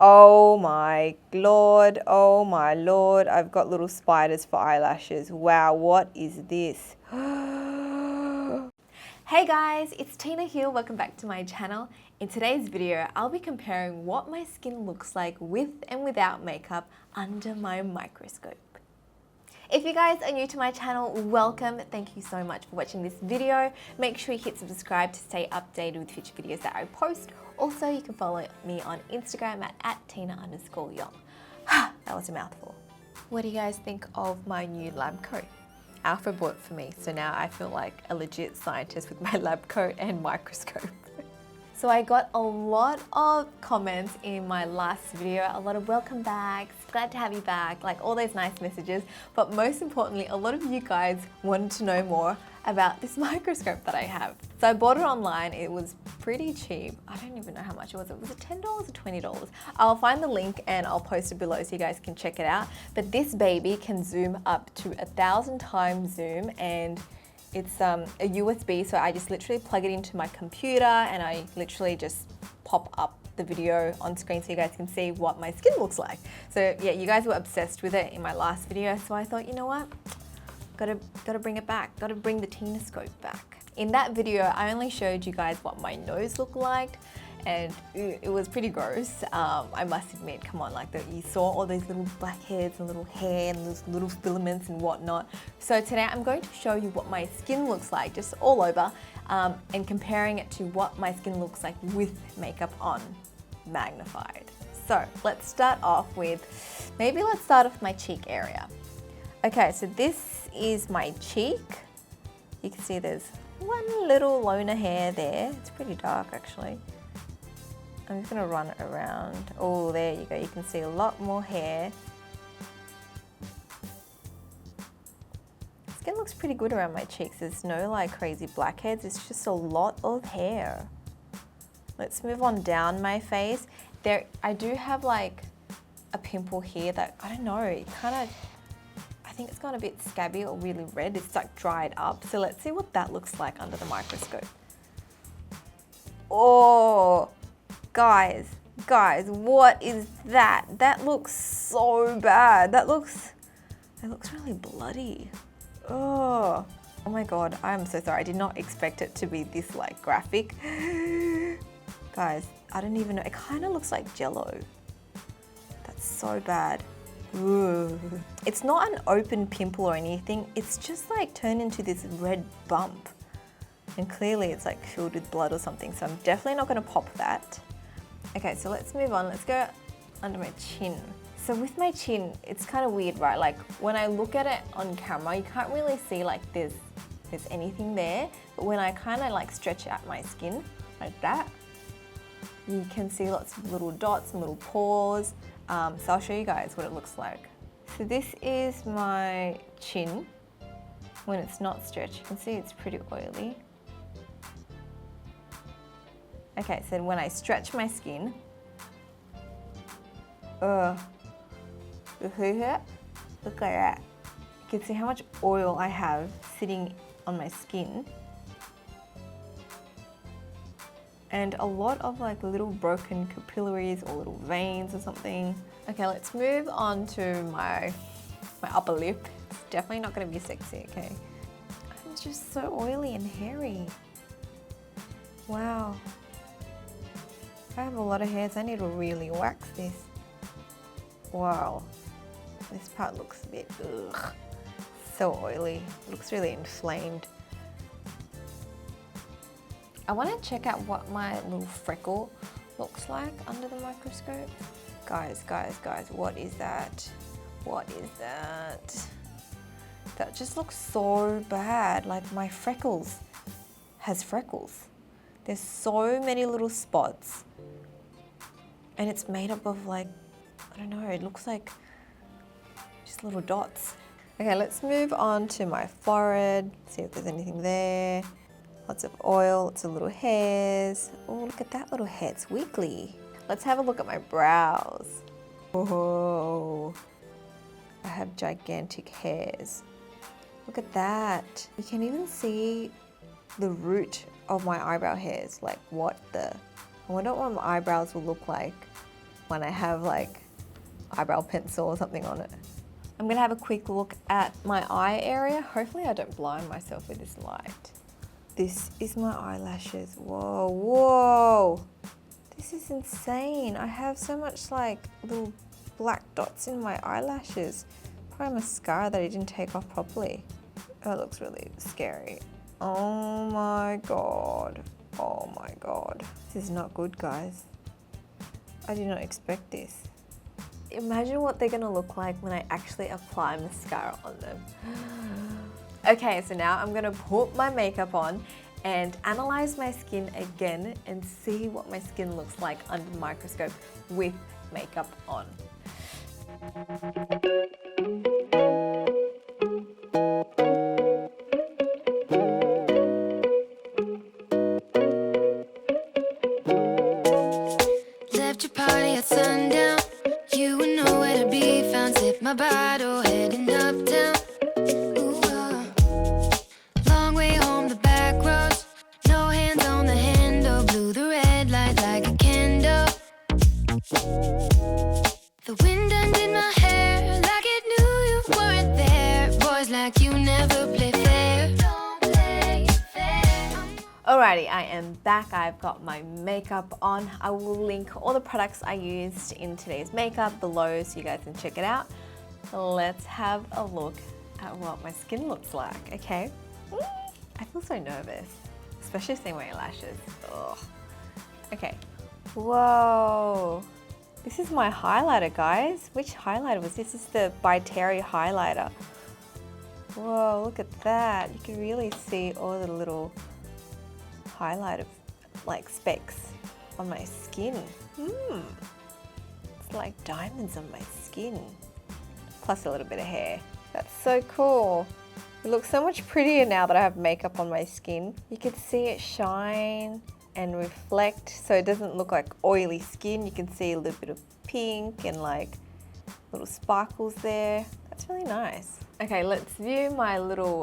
Oh my lord, oh my lord, I've got little spiders for eyelashes. Wow, what is this? Hey guys, it's Tina here, welcome back to my channel. In today's video, I'll be comparing what my skin looks like with and without makeup under my microscope. If you guys are new to my channel, welcome. Thank you so much for watching this video. Make sure you hit subscribe to stay updated with future videos that I post. Also, you can follow me on Instagram at @Tina_Yong. That was a mouthful. What do you guys think of my new lab coat? Alfred bought it for me, so now I feel like a legit scientist with my lab coat and microscope. So I got a lot of comments in my last video, a lot of welcome backs, glad to have you back, like all those nice messages. But most importantly, a lot of you guys wanted to know more about this microscope that I have. So I bought it online, it was pretty cheap. I don't even know how much it was. Was it $10 or $20? I'll find the link and I'll post it below so you guys can check it out. But this baby can zoom up to 1,000 times zoom, and it's a USB, so I just literally plug it into my computer and I literally just pop up the video on screen so you guys can see what my skin looks like. So yeah, you guys were obsessed with it in my last video, so I thought, you know what? Gotta bring it back. Gotta bring the Tinascope back. In that video, I only showed you guys what my nose looked like, and it was pretty gross. I must admit, come on, like you saw all those little blackheads and little hair and those little filaments and whatnot. So today I'm going to show you what my skin looks like, just all over, and comparing it to what my skin looks like with makeup on, magnified. So let's start off with, let's start off with my cheek area. Okay, so this is my cheek. You can see there's one little loner hair there. It's pretty dark actually. I'm just gonna run it around. Oh, there you go. You can see a lot more hair. Skin looks pretty good around my cheeks. There's no like crazy blackheads. It's just a lot of hair. Let's move on down my face. There, I do have like a pimple here that, I don't know, it kind of, I think it's gone a bit scabby or really red. It's like dried up. So let's see what that looks like under the microscope. Oh, guys, what is that? That looks so bad. That looks really bloody. Oh my God, I'm so sorry. I did not expect it to be this like graphic. Guys, I don't even know. It kind of looks like Jello. That's so bad. Ooh. It's not an open pimple or anything. It's just like turned into this red bump. And clearly it's like filled with blood or something. So I'm definitely not gonna pop that. Okay, so let's move on. Let's go under my chin. So with my chin, it's kind of weird, right? Like when I look at it on camera, you can't really see like there's anything there. But when I kind of like stretch out my skin like that, you can see lots of little dots and little pores. So I'll show you guys what it looks like. So this is my chin when it's not stretched. You can see it's pretty oily. Okay, so when I stretch my skin, look at that. You can see how much oil I have sitting on my skin. And a lot of like little broken capillaries or little veins or something. Okay, let's move on to my upper lip. It's definitely not gonna be sexy, okay? It's just so oily and hairy. Wow. I have a lot of hairs. I need to really wax this. Wow. This part looks a bit, ugh. So oily. It looks really inflamed. I want to check out what my little freckle looks like under the microscope. Guys, what is that? What is that? That just looks so bad. Like my freckles has freckles. There's so many little spots. And it's made up of like, I don't know, it looks like just little dots. Okay, let's move on to my forehead. See if there's anything there. Lots of oil, lots of little hairs. Oh, look at that little hair, it's wiggly. Let's have a look at my brows. Oh, I have gigantic hairs. Look at that. You can even see the root of my eyebrow hairs. Like what the, I wonder what my eyebrows will look like when I have like eyebrow pencil or something on it. I'm gonna have a quick look at my eye area. Hopefully I don't blind myself with this light. This is my eyelashes. Whoa, whoa. This is insane. I have so much like little black dots in my eyelashes. Probably mascara that I didn't take off properly. Oh, it looks really scary. Oh my God. Oh my God. This is not good, guys. I did not expect this. Imagine what they're gonna look like when I actually apply mascara on them. Okay, so now I'm gonna put my makeup on and analyze my skin again and see what my skin looks like under the microscope with makeup on. Left your party at sundown. You were nowhere to be found. Sip my bottle, heading uptown. Long way home, the back roads. No hands on the handle. Blew the red light like a candle. The wind undid my hair like it knew you weren't there. Boys like you never play fair. Don't play fair. Alrighty, I am back. I've got my makeup on. I will link all the products I used in today's makeup below so you guys can check it out. Let's have a look at what my skin looks like, okay? I feel so nervous, especially seeing my lashes. Ugh. Okay. Whoa. This is my highlighter, guys. Which highlighter was this? This is the By Terry highlighter. Whoa, look at that. You can really see all the little highlight of like specks on my skin. It's like diamonds on my skin. Plus a little bit of hair. That's so cool. It looks so much prettier now that I have makeup on my skin. You can see it shine and reflect so it doesn't look like oily skin. You can see a little bit of pink and like little sparkles there. That's really nice. Okay, let's view my little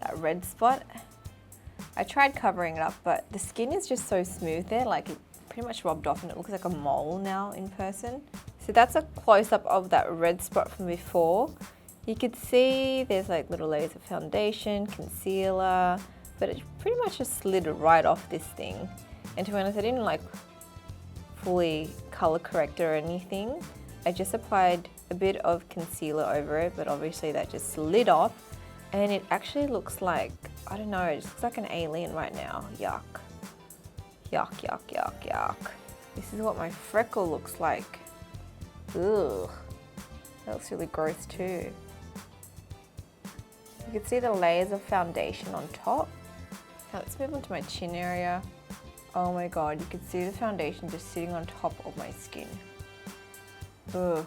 that red spot. I tried covering it up, but the skin is just so smooth there, like it pretty much rubbed off and it looks like a mole now in person. So that's a close-up of that red spot from before. You could see there's like little layers of foundation, concealer, but it pretty much just slid right off this thing. And to be honest, I didn't like fully color correct it or anything. I just applied a bit of concealer over it, but obviously that just slid off. And it actually looks like, I don't know, it just looks like an alien right now. Yuck. Yuck, yuck, yuck, yuck. This is what my freckle looks like. Ugh. That looks really gross too. You can see the layers of foundation on top. Now let's move on to my chin area. Oh my God, you can see the foundation just sitting on top of my skin. Ugh.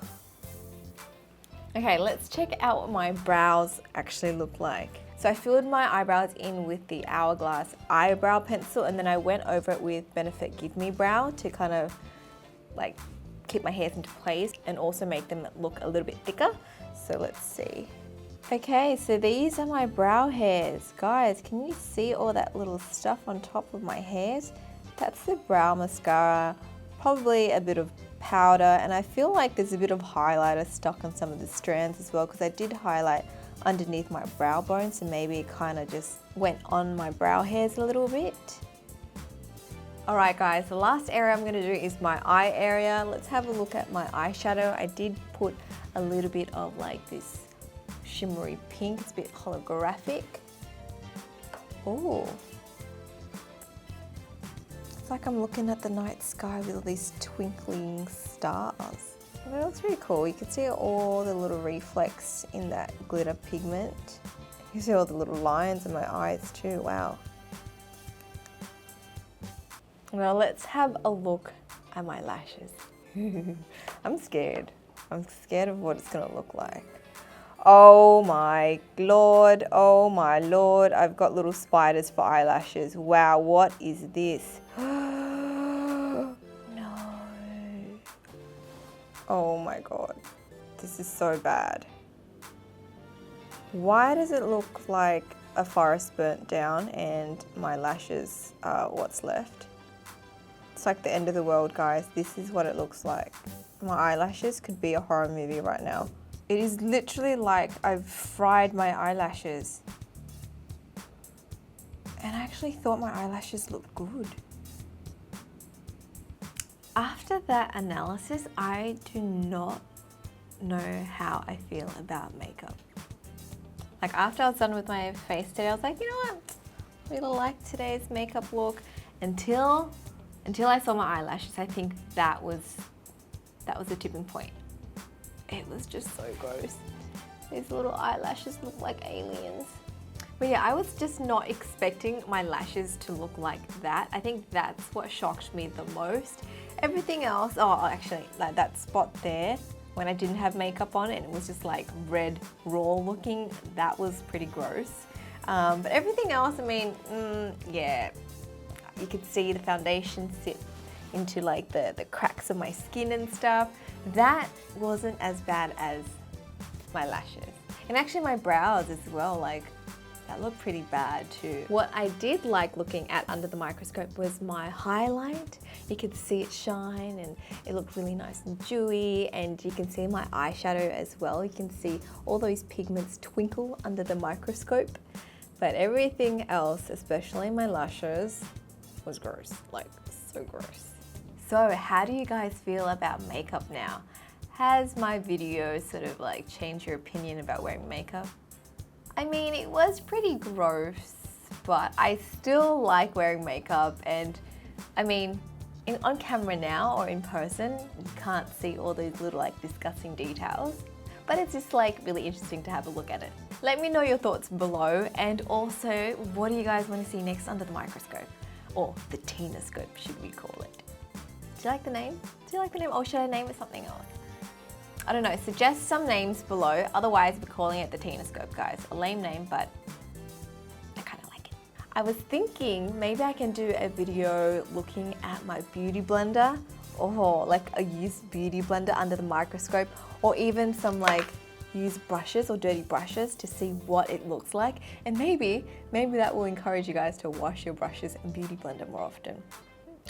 Okay, let's check out what my brows actually look like. So I filled my eyebrows in with the Hourglass eyebrow pencil and then I went over it with Benefit Give Me Brow to kind of like keep my hairs into place and also make them look a little bit thicker. So let's see. Okay, so these are my brow hairs. Guys, can you see all that little stuff on top of my hairs? That's the brow mascara, probably a bit of powder, and I feel like there's a bit of highlighter stuck on some of the strands as well because I did highlight underneath my brow bone, so maybe it kind of just went on my brow hairs a little bit. Alright guys, the last area I'm going to do is my eye area. Let's have a look at my eyeshadow. I did put a little bit of like this shimmery pink, it's a bit holographic. Oh, it's like I'm looking at the night sky with all these twinkling stars. That looks really cool. You can see all the little reflex in that glitter pigment. You can see all the little lines in my eyes too, wow. Now let's have a look at my lashes. I'm scared. I'm scared of what it's gonna look like. Oh my lord, oh my lord, I've got little spiders for eyelashes. Wow, what is this? No. Oh my god, this is so bad. Why does it look like a forest burnt down and my lashes are what's left? It's looks like the end of the world, guys. This is what it looks like. My eyelashes could be a horror movie right now. It is literally like I've fried my eyelashes. And I actually thought my eyelashes looked good. After that analysis, I do not know how I feel about makeup. Like after I was done with my face today, I was like, you know what? I really like today's makeup look. Until I saw my eyelashes, I think that was the tipping point. It was just so gross. These little eyelashes look like aliens. But yeah, I was just not expecting my lashes to look like that. I think that's what shocked me the most. Everything else, oh actually, like that spot there, when I didn't have makeup on and it was just like red raw looking, that was pretty gross. But everything else, I mean, yeah, you could see the foundation sit into like the cracks of my skin and stuff. That wasn't as bad as my lashes. And actually my brows as well, like that looked pretty bad too. What I did like looking at under the microscope was my highlight. You could see it shine and it looked really nice and dewy, and you can see my eyeshadow as well. You can see all those pigments twinkle under the microscope. But everything else, especially my lashes, was gross, like so gross. So how do you guys feel about makeup now? Has my video sort of like changed your opinion about wearing makeup? I mean, it was pretty gross, but I still like wearing makeup, and I mean, on camera now or in person, you can't see all those little like disgusting details, but it's just like really interesting to have a look at it. Let me know your thoughts below, and also what do you guys want to see next under the microscope? Or the Tinascope, should we call it? Do you like the name? Do you like the name, or should I name it something else? I don't know, suggest some names below, otherwise we're calling it the Tinascope, guys. A lame name, but I kind of like it. I was thinking maybe I can do a video looking at my beauty blender, or like a used beauty blender under the microscope, or even some like used brushes or dirty brushes to see what it looks like. And maybe that will encourage you guys to wash your brushes and beauty blender more often.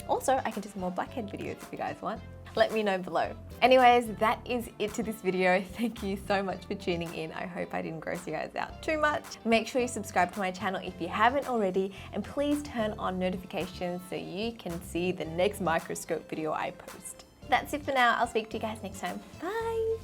Also, I can do some more blackhead videos if you guys want. Let me know below. Anyways, that is it to this video. Thank you so much for tuning in. I hope I didn't gross you guys out too much. Make sure you subscribe to my channel if you haven't already, and please turn on notifications so you can see the next microscope video I post. That's it for now. I'll speak to you guys next time. Bye.